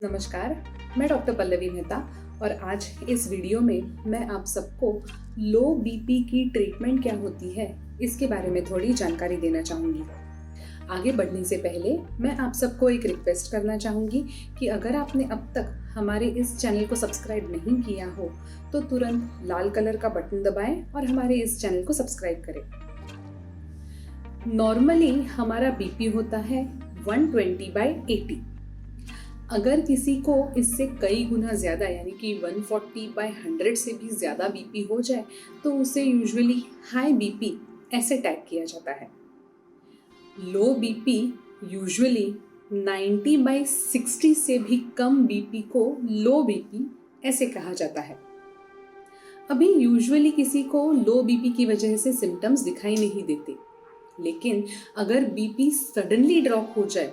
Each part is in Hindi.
नमस्कार, मैं डॉक्टर पल्लवी मेहता और आज इस वीडियो में मैं आप सबको लो बीपी की ट्रीटमेंट क्या होती है इसके बारे में थोड़ी जानकारी देना चाहूँगी। आगे बढ़ने से पहले मैं आप सबको एक रिक्वेस्ट करना चाहूँगी कि अगर आपने अब तक हमारे इस चैनल को सब्सक्राइब नहीं किया हो तो तुरंत लाल कलर का बटन दबाएं और हमारे इस चैनल को सब्सक्राइब करें। नॉर्मली हमारा बीपी होता है 120/80। अगर किसी को इससे कई गुना ज़्यादा यानी कि 140/100 से भी ज़्यादा बीपी हो जाए तो उसे यूजुअली हाई बीपी ऐसे टैग किया जाता है। लो बीपी यूजुअली 90/60 से भी कम बीपी को लो बीपी ऐसे कहा जाता है। अभी यूजुअली किसी को लो बीपी की वजह से सिम्टम्स दिखाई नहीं देते, लेकिन अगर बीपी सडनली ड्रॉप हो जाए,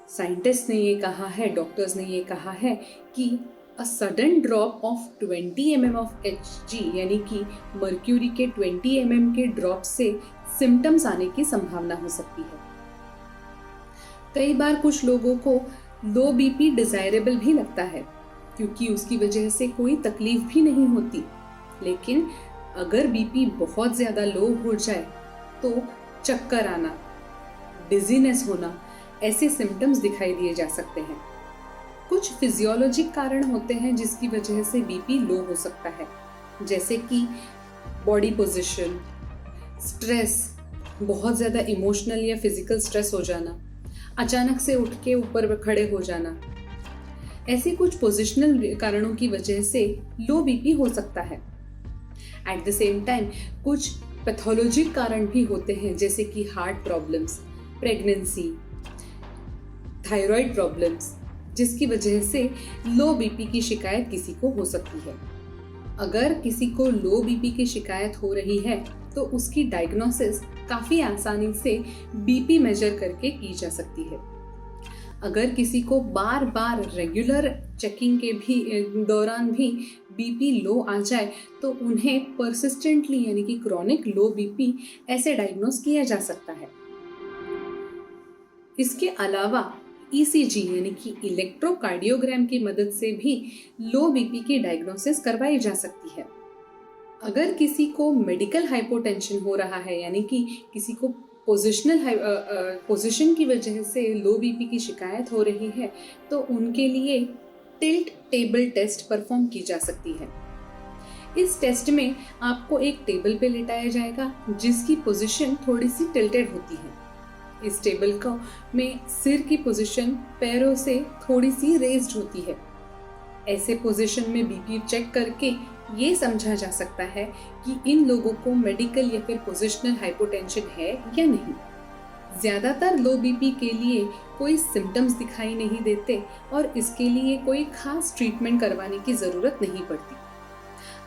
साइंटिस्ट ने ये कहा है, डॉक्टर्स ने ये कहा है कि a sudden drop of 20 mm of Hg यानी कि मर्क्यूरी के 20 mm के ड्रॉप से सिम्टम्स आने की संभावना हो सकती है। कई बार कुछ लोगों को लो बीपी डिजायरेबल भी लगता है क्योंकि उसकी वजह से कोई तकलीफ भी नहीं होती, लेकिन अगर बीपी बहुत ज़्यादा लो हो जाए तो चक्कर आना, डिजीनेस होना, ऐसे सिम्टम्स दिखाई दिए जा सकते हैं। कुछ फिजियोलॉजिक कारण होते हैं जिसकी वजह से बीपी लो हो सकता है, जैसे कि बॉडी पोजीशन, स्ट्रेस, बहुत ज़्यादा इमोशनल या फिजिकल स्ट्रेस हो जाना, अचानक से उठ के ऊपर खड़े हो जाना। ऐसे कुछ पोजिशनल कारणों की वजह से लो बीपी हो सकता है। एट द सेम टाइम कुछ पैथोलॉजिक कारण भी होते हैं जैसे कि heart problems, pregnancy, thyroid problems, जिसकी वजह से लो बीपी की शिकायत किसी को हो सकती है। अगर किसी को लो बीपी की शिकायत हो रही है तो उसकी डायग्नोसिस काफ़ी आसानी से बीपी मेजर करके की जा सकती है। अगर किसी को बार बार रेगुलर चेकिंग के भी दौरान भी बीपी लो आ जाए तो उन्हें परसिस्टेंटली यानी कि क्रॉनिक लो बीपी ऐसे डायग्नोस किया जा सकता है। इसके अलावा ECG यानी कि इलेक्ट्रोकार्डियोग्राम की मदद से भी लो बीपी की डायग्नोसिस करवाई जा सकती है। अगर किसी को मेडिकल हाइपोटेंशन हो रहा है यानी कि किसी को पोजीशन की वजह से लो बीपी की शिकायत हो रही है तो उनके लिए टिल्ट टेबल टेस्ट परफॉर्म की जा सकती है। इस टेस्ट में आपको एक टेबल पे लेटाया जाएगा जिसकी पोजीशन थोड़ी सी टिल्टेड होती है। इस टेबल को में सिर की पोजीशन पैरों से थोड़ी सी रेज्ड होती है। ऐसे पोजीशन में बीपी चेक करके ये समझा जा सकता है कि इन लोगों को मेडिकल या फिर पोजिशनल हाइपोटेंशन है या नहीं। ज़्यादातर लो बीपी के लिए कोई सिम्टम्स दिखाई नहीं देते और इसके लिए कोई खास ट्रीटमेंट करवाने की ज़रूरत नहीं पड़ती।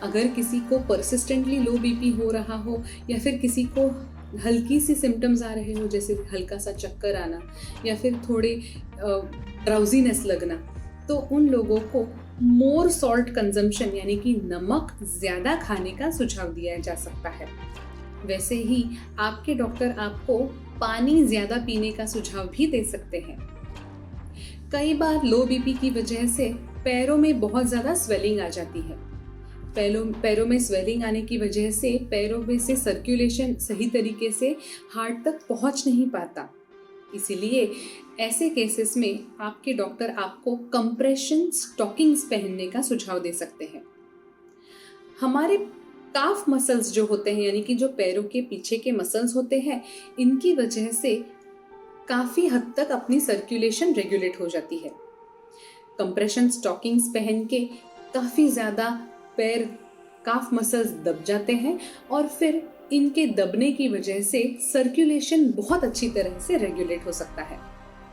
अगर किसी को परसिस्टेंटली लो बीपी हो रहा हो या फिर किसी को हल्की सी सिम्टम्स आ रहे हो जैसे हल्का सा चक्कर आना या फिर थोड़े ड्राउजीनेस लगना, तो उन लोगों को मोर सॉल्ट कंजम्पशन यानी कि नमक ज़्यादा खाने का सुझाव दिया जा सकता है। वैसे ही आपके डॉक्टर आपको पानी ज़्यादा पीने का सुझाव भी दे सकते हैं। कई बार लो बीपी की वजह से पैरों में बहुत ज़्यादा स्वेलिंग आ जाती है। पैरों में स्वेलिंग आने की वजह से पैरों में से सर्कुलेशन सही तरीके से हार्ट तक पहुंच नहीं पाता। इसीलिए ऐसे केसेस में आपके डॉक्टर आपको कंप्रेशन स्टॉकिंग्स पहनने का सुझाव दे सकते हैं। हमारे काफ मसल्स जो होते हैं यानी कि जो पैरों के पीछे के मसल्स होते हैं, इनकी वजह से काफ़ी हद तक अपनी सर्कुलेशन रेगुलेट हो जाती है। कंप्रेशन स्टॉकिंग्स पहन के काफ़ी ज़्यादा पैर काफ मसल्स दब जाते हैं और फिर इनके दबने की वजह से सर्कुलेशन बहुत अच्छी तरह से रेगुलेट हो सकता है।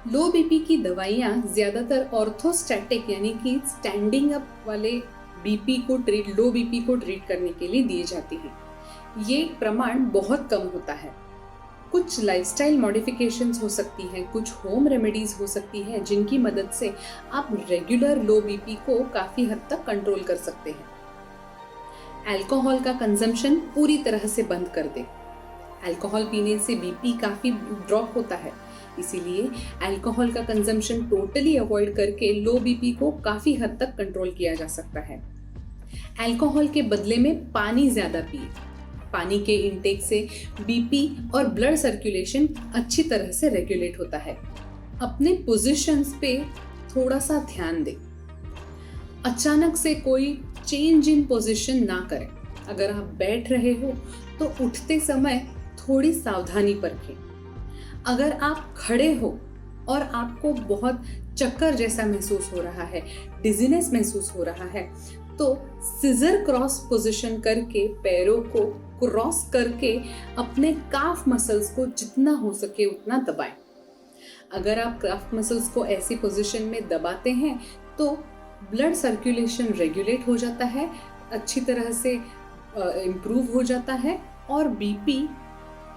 लो बीपी की दवाइयाँ ज़्यादातर ऑर्थोस्टैटिक यानी कि स्टैंडिंग अप वाले लो बीपी को ट्रीट करने के लिए दी जाती हैं। ये प्रमाण बहुत कम होता है। कुछ लाइफस्टाइल मॉडिफिकेशंस हो सकती हैं, कुछ होम रेमेडीज हो सकती हैं जिनकी मदद से आप रेगुलर लो बीपी को काफ़ी हद तक कंट्रोल कर सकते हैं। अल्कोहल का कंजम्पशन पूरी तरह से बंद कर दें। अल्कोहल पीने से बीपी काफ़ी ड्रॉप होता है, इसीलिए अल्कोहल का कंजम्पशन टोटली अवॉइड करके लो बीपी को काफ़ी हद तक कंट्रोल किया जा सकता है। अल्कोहल के बदले में पानी ज़्यादा पिए। पानी के इंटेक से बीपी और ब्लड सर्कुलेशन अच्छी तरह से रेगुलेट होता है। अपने पोजीशंस पे थोड़ा सा ध्यान दें। अचानक से कोई चेंज इन पोजीशन ना करें। अगर आप बैठ रहे हो तो उठते समय थोड़ी सावधानी बरतें। अगर आप खड़े हो और आपको बहुत चक्कर जैसा महसूस हो रहा है, डिजीनेस महसूस हो रहा है, तो सिजर क्रॉस पोजीशन करके पैरों को क्रॉस करके अपने काफ मसल्स को जितना हो सके उतना दबाएं। अगर आप काफ मसल्स को ऐसी पोजीशन में दबाते हैं तो ब्लड सर्कुलेशन रेगुलेट हो जाता है, अच्छी तरह से इम्प्रूव हो जाता है और बीपी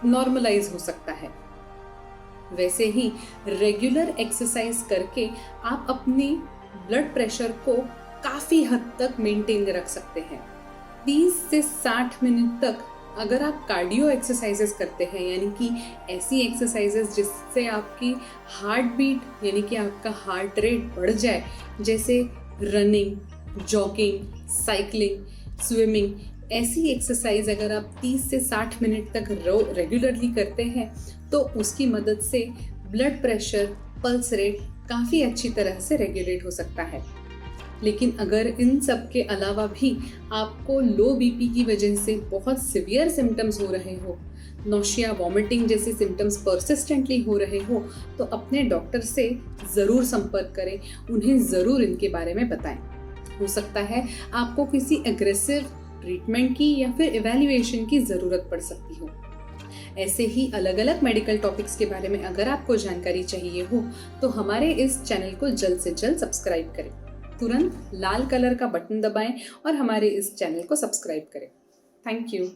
नॉर्मलाइज हो सकता है। वैसे ही रेगुलर एक्सरसाइज करके आप अपनी ब्लड प्रेशर को काफ़ी हद तक मेंटेन रख सकते हैं। 30 से 60 मिनट तक अगर आप कार्डियो एक्सरसाइजेस करते हैं, यानी कि ऐसी एक्सरसाइजेस जिससे आपकी हार्ट बीट यानी कि आपका हार्ट रेट बढ़ जाए, जैसे रनिंग, जॉगिंग, साइकिलिंग, स्विमिंग, ऐसी एक्सरसाइज अगर आप 30 से 60 मिनट तक रेगुलरली करते हैं तो उसकी मदद से ब्लड प्रेशर, पल्स रेट काफ़ी अच्छी तरह से रेगुलेट हो सकता है। लेकिन अगर इन सब के अलावा भी आपको लो बीपी की वजह से बहुत सिवियर सिम्टम्स हो रहे हो, नौशिया, वॉमिटिंग जैसे सिम्टम्स परसिस्टेंटली हो रहे हो, तो अपने डॉक्टर से ज़रूर संपर्क करें, उन्हें ज़रूर इनके बारे में बताएं। हो सकता है आपको किसी एग्रेसिव ट्रीटमेंट की या फिर इवैल्यूएशन की ज़रूरत पड़ सकती हो। ऐसे ही अलग अलग मेडिकल टॉपिक्स के बारे में अगर आपको जानकारी चाहिए हो तो हमारे इस चैनल को जल्द से जल्द सब्सक्राइब करें। तुरंत लाल कलर का बटन दबाएं और हमारे इस चैनल को सब्सक्राइब करें। Thank you.